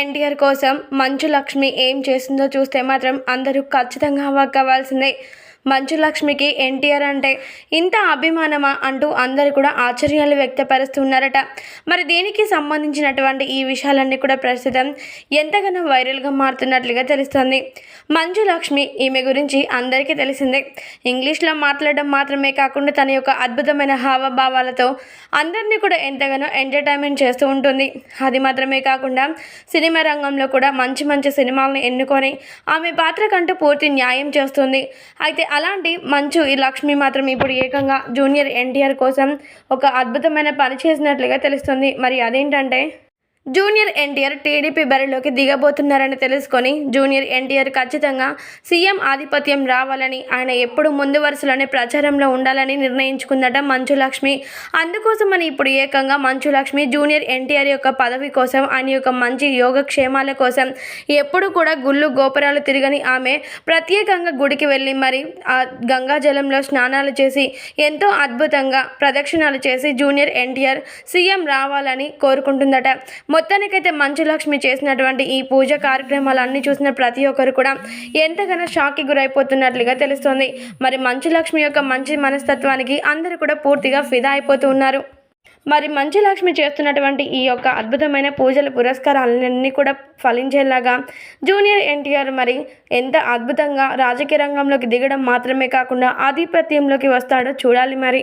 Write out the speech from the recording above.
ఎన్టీఆర్ కోసం మంచు లక్ష్మి ఏం చేసిందో చూస్తే మాత్రం అందరూ ఖచ్చితంగా అవ్వకవ్వాల్సిందే. మంచు లక్ష్మికి ఎన్టీఆర్ అంటే ఇంత అభిమానమా అంటూ అందరూ కూడా ఆశ్చర్యాలు వ్యక్తపరుస్తున్నారట. మరి దీనికి సంబంధించినటువంటి ఈ విషయాలన్నీ కూడా ప్రస్తుతం ఎంతగానో వైరల్గా మారుతున్నట్లుగా తెలుస్తుంది. మంచు లక్ష్మి ఈమె గురించి అందరికీ తెలిసిందే. ఇంగ్లీష్లో మాట్లాడడం మాత్రమే కాకుండా తన యొక్క అద్భుతమైన హావభావాలతో అందరినీ కూడా ఎంతగానో ఎంటర్టైన్మెంట్ చేస్తూ ఉంటుంది. అది మాత్రమే కాకుండా సినిమా రంగంలో కూడా మంచి మంచి సినిమాలను ఎన్నుకొని ఆమె పాత్రకంటూ పూర్తి న్యాయం చేస్తుంది. అయితే అలాంటి మంచు ఈ లక్ష్మి మాత్రం ఇప్పుడు ఏకంగా జూనియర్ ఎన్టీఆర్ కోసం ఒక అద్భుతమైన పని చేసినట్లుగా తెలుస్తుంది. మరి అదేంటంటే జూనియర్ ఎన్టీఆర్ టీడీపీ బరిలోకి దిగబోతున్నారని తెలుసుకొని జూనియర్ ఎన్టీఆర్ ఖచ్చితంగా సీఎం ఆధిపత్యం రావాలని, ఆయన ఎప్పుడు ముందు వరుసలోనే ప్రచారంలో ఉండాలని నిర్ణయించుకుందట మంచు లక్ష్మి. అందుకోసమని ఇప్పుడు ఏకంగా మంచు లక్ష్మి జూనియర్ ఎన్టీఆర్ యొక్క పదవి కోసం, ఆయన యొక్క మంచి యోగక్షేమాల కోసం ఎప్పుడు కూడా గుళ్ళు గోపురాలు తిరగని ఆమె ప్రత్యేకంగా గుడికి వెళ్ళి మరి ఆ గంగాజలంలో స్నానాలు చేసి ఎంతో అద్భుతంగా ప్రదక్షిణాలు చేసి జూనియర్ ఎన్టీఆర్ సీఎం రావాలని కోరుకుంటుందట. మొత్తానికైతే మంచు లక్ష్మి చేసినటువంటి ఈ పూజ కార్యక్రమాలన్నీ చూసిన ప్రతి ఒక్కరు కూడా ఎంతగానో షాక్కి గురైపోతున్నట్లుగా తెలుస్తోంది. మరి మంచు లక్ష్మి యొక్క మంచి మనస్తత్వానికి అందరూ కూడా పూర్తిగా ఫిదా అయిపోతూ ఉన్నారు. మరి మంచు లక్ష్మి చేస్తున్నటువంటి ఈ యొక్క అద్భుతమైన పూజల పురస్కారాలన్నీ కూడా ఫలించేలాగా జూనియర్ ఎన్టీఆర్ మరి ఎంత అద్భుతంగా రాజకీయ రంగంలోకి దిగడం మాత్రమే కాకుండా ఆధిపత్యంలోకి వస్తాడో చూడాలి మరి.